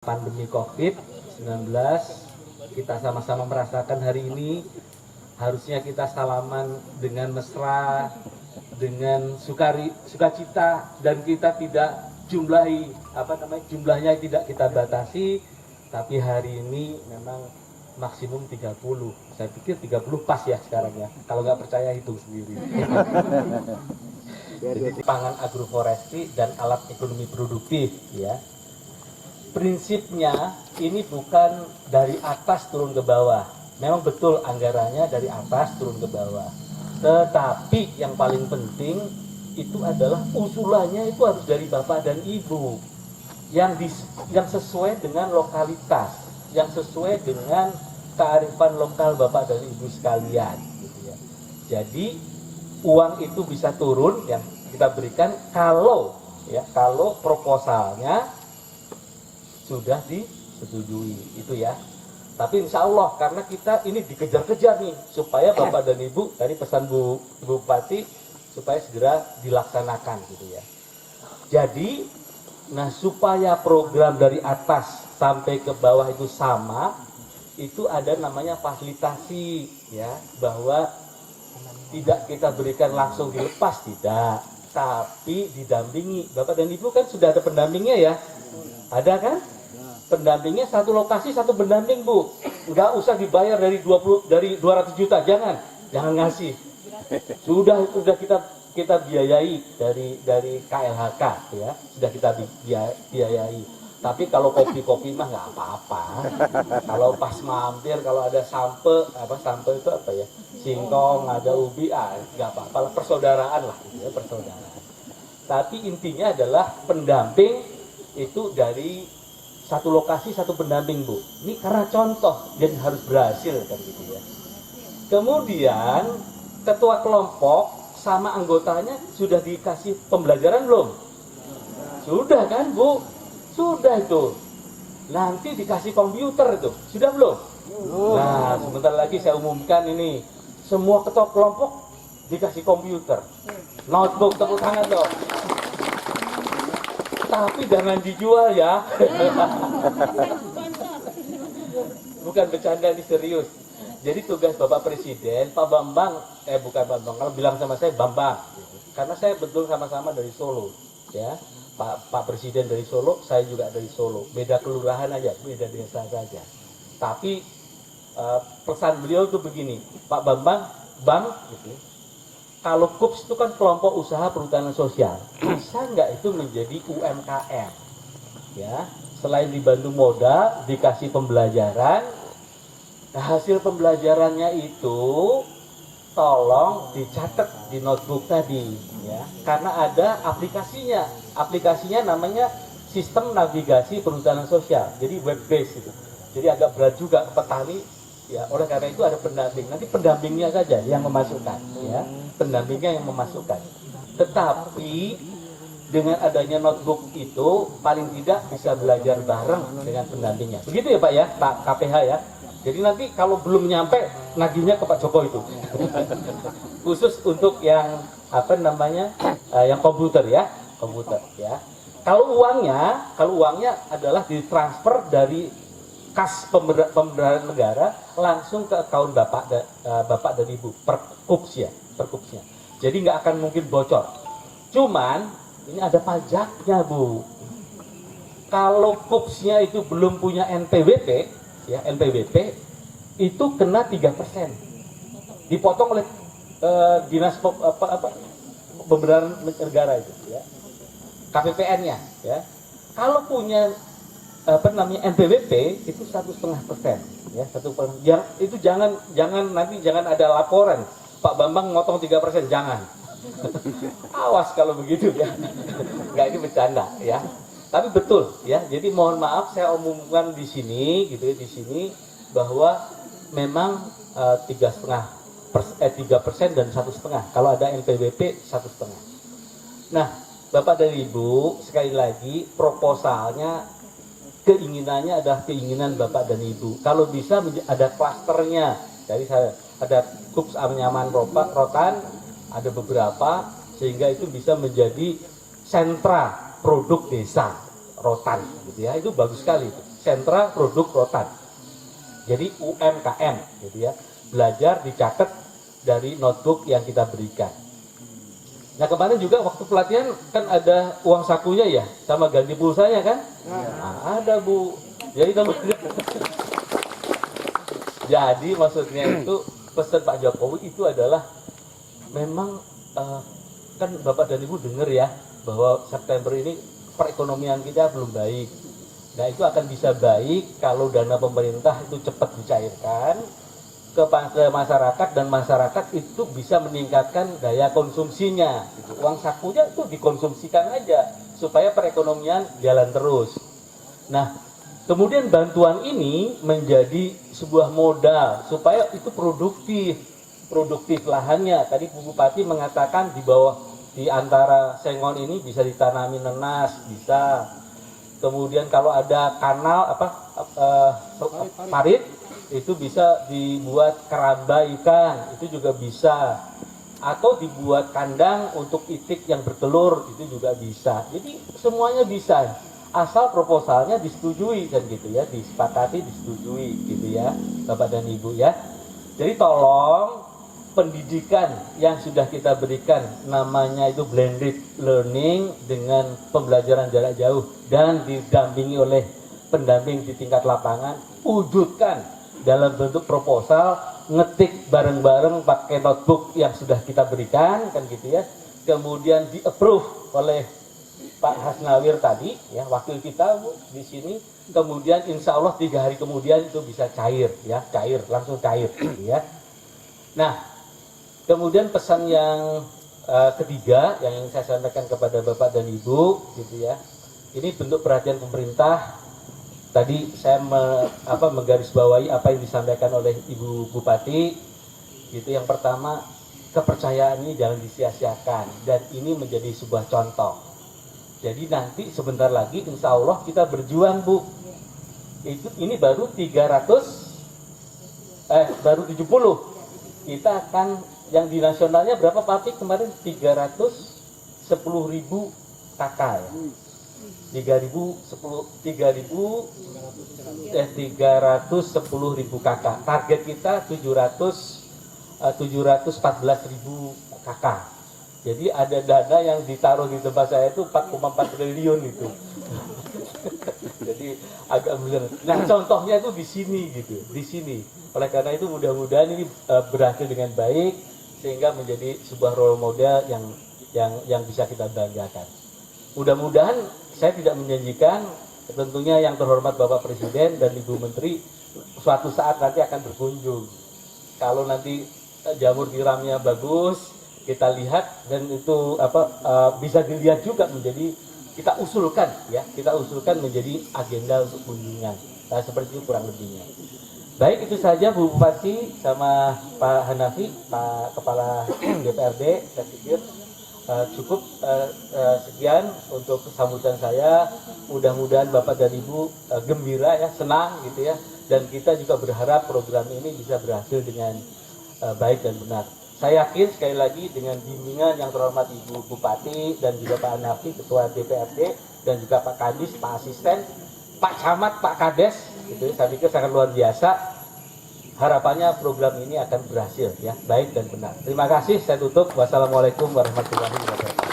Pandemi COVID-19, kita sama-sama merasakan hari ini. Harusnya kita salaman dengan mesra, dengan sukacita, dan kita tidak jumlahnya tidak kita batasi. Tapi hari ini memang maksimum 30. Saya pikir 30 pas ya sekarang ya. Kalau nggak percaya hitung sendiri. Jadi pangan agroforestry dan alat ekonomi produktif ya. Prinsipnya ini bukan dari atas turun ke bawah. Memang betul anggarannya dari atas turun ke bawah. Tetapi yang paling penting itu adalah usulannya itu harus dari Bapak dan Ibu. Yang sesuai dengan lokalitas, yang sesuai dengan kearifan lokal Bapak dan Ibu sekalian gitu ya. Jadi uang itu bisa turun yang kita berikan kalau proposalnya sudah disetujui itu ya. Tapi insya Allah karena kita ini dikejar-kejar nih supaya Bapak dan Ibu, tadi pesan Bu Bupati supaya segera dilaksanakan gitu ya. Jadi supaya program dari atas sampai ke bawah itu sama, itu ada namanya fasilitasi ya, bahwa tidak kita berikan langsung dilepas, tidak, tapi didampingi. Bapak dan Ibu kan sudah ada pendampingnya ya, ada kan? Pendampingnya satu lokasi satu pendamping Bu, nggak usah dibayar dari 200 juta, jangan ngasih, sudah kita biayai dari KLHK ya, sudah kita biayai. Tapi kalau kopi mah nggak apa-apa. Kalau pas mampir, kalau ada sampe itu apa ya, singkong, ada ubi, nggak apa-apa, persaudaraan lah ya, persaudaraan. Tapi intinya adalah pendamping itu dari satu lokasi satu pendamping Bu. Ini karena contoh dan harus berhasil kan gitu ya. Kemudian ketua kelompok sama anggotanya sudah dikasih pembelajaran belum? Sudah kan Bu? Sudah itu. Nanti dikasih komputer itu. Sudah belum? Nah, sebentar lagi saya umumkan ini. Semua ketua kelompok dikasih komputer. Notebook, tepuk tangan dong. Tapi jangan dijual ya. Bukan bercanda, ini serius. Jadi tugas Bapak Presiden, Pak Bambang, bukan Bambang, kalau bilang sama saya Bambang. Karena saya betul sama-sama dari Solo. Ya, Pak Presiden dari Solo, saya juga dari Solo. Beda kelurahan aja, beda desa saja. Tapi pesan beliau tuh begini, Pak Bambang, Bang, gitu. Kalau KUPS itu kan kelompok usaha perhutanan sosial, bisa nggak itu menjadi UMKM? Ya, selain dibantu modal, dikasih pembelajaran, hasil pembelajarannya itu tolong dicatat di notebook tadi, ya, karena ada aplikasinya. Aplikasinya namanya Sistem Navigasi Perhutanan Sosial, jadi web based itu. Jadi agak berat juga ke petani. Ya, oleh karena itu ada pendamping. Nanti pendampingnya saja yang memasukkan, ya, pendampingnya yang memasukkan. Tetapi dengan adanya notebook itu paling tidak bisa belajar bareng dengan pendampingnya. Begitu ya Pak ya, Pak KPH ya. Jadi nanti kalau belum nyampe nagihnya ke Pak Joko itu. Khusus untuk yang yang komputer ya, komputer ya. Kalau uangnya adalah ditransfer dari kas pembenaran negara langsung ke akun Bapak dan Ibu per KUPS ya, jadi nggak akan mungkin bocor. Cuman ini ada pajaknya Bu. Kalau KUPS-nya itu belum punya NPWP ya, NPWP itu kena 3%, dipotong oleh dinas pembenaran negara itu ya, KPPN-nya ya. Kalau punya NPWP itu 1,5% ya, 1%. Itu jangan nanti jangan ada laporan Pak Bambang motong 3%, jangan. Awas kalau begitu ya. Nggak, ini bercanda ya. Tapi betul ya. Jadi mohon maaf saya umumkan di sini gitu ya, di sini bahwa memang 3% dan 1,5%. Kalau ada NPWP 1,5%. Nah, Bapak dan Ibu, sekali lagi proposalnya, keinginannya adalah keinginan Bapak dan Ibu. Kalau bisa ada klasternya. Jadi saya ada KUPS Anyaman Rotan, ada beberapa, sehingga itu bisa menjadi sentra produk desa Rotan gitu ya. Itu bagus sekali itu. sentra produk rotan. Jadi UMKM gitu ya. Belajar dicatat dari notebook yang kita berikan. Nah kemarin juga waktu pelatihan kan ada uang sakunya ya, sama ganti pulsanya kan? Nah, ada Bu. Jadi jadi maksudnya itu pesan Pak Jokowi itu adalah memang kan Bapak dan Ibu dengar ya bahwa September ini perekonomian kita belum baik. Nah itu akan bisa baik kalau dana pemerintah itu cepat dicairkan ke masyarakat dan masyarakat itu bisa meningkatkan daya konsumsinya. Uang sakunya itu dikonsumsikan aja supaya perekonomian jalan terus. Nah, kemudian bantuan ini menjadi sebuah modal supaya itu produktif lahannya. Tadi Bu Bupati mengatakan di bawah di antara sengon ini bisa ditanami nenas, bisa. Kemudian kalau ada kanal parit itu bisa dibuat keramba ikan, itu juga bisa. Atau dibuat kandang untuk itik yang bertelur, itu juga bisa. Jadi semuanya bisa, asal proposalnya disetujui kan gitu ya, disepakati, disetujui gitu ya, Bapak dan Ibu ya. Jadi tolong pendidikan yang sudah kita berikan, namanya itu blended learning dengan pembelajaran jarak jauh dan didampingi oleh pendamping di tingkat lapangan, wujudkan dalam bentuk proposal, ngetik bareng-bareng pakai notebook yang sudah kita berikan kan gitu ya, kemudian di approve oleh Pak Hasnawir tadi ya, wakil kita Bu, di sini, kemudian insya Allah 3 hari kemudian itu bisa cair ya, langsung cair gitu ya. Nah kemudian pesan yang ketiga yang ingin saya sampaikan kepada Bapak dan Ibu gitu ya, ini bentuk perhatian pemerintah. Tadi saya menggarisbawahi apa yang disampaikan oleh Ibu Bupati gitu. Yang pertama, kepercayaan ini jangan disia-siakan dan ini menjadi sebuah contoh. Jadi nanti sebentar lagi insya Allah kita berjuang Bu. Ini baru 70. Kita akan yang di nasionalnya berapa Pak kemarin? 310.000 KK ya. 310.000 KK. Target kita 714.000 KK. Jadi ada dana yang ditaruh di tempat saya itu 4,4 triliun itu. Jadi agak benar. Nah, contohnya itu di sini gitu, di sini. Oleh karena itu mudah-mudahan ini berhasil dengan baik sehingga menjadi sebuah role model yang bisa kita banggakan. Mudah-mudahan saya tidak menjanjikan, tentunya yang terhormat Bapak Presiden dan Ibu Menteri suatu saat nanti akan berkunjung. Kalau nanti jamur tiramnya bagus, kita lihat dan itu bisa dilihat juga menjadi kita usulkan menjadi agenda untuk kunjungan. Nah, seperti itu kurang lebihnya. Baik, itu saja Bu Bupati sama Pak Hanafi, Pak Kepala DPRD, saya pikir cukup sekian untuk sambutan saya. Mudah-mudahan Bapak dan Ibu gembira ya, senang gitu ya, dan kita juga berharap program ini bisa berhasil dengan baik dan benar. Saya yakin sekali lagi dengan bimbingan yang terhormat Ibu Bupati dan juga Pak Hanafi, Ketua DPRD, dan juga Pak Kadis, Pak Asisten, Pak Camat, Pak Kades, gitu, saya pikir sangat luar biasa. Harapannya program ini akan berhasil ya, baik dan benar. Terima kasih, saya tutup. Wassalamualaikum warahmatullahi wabarakatuh.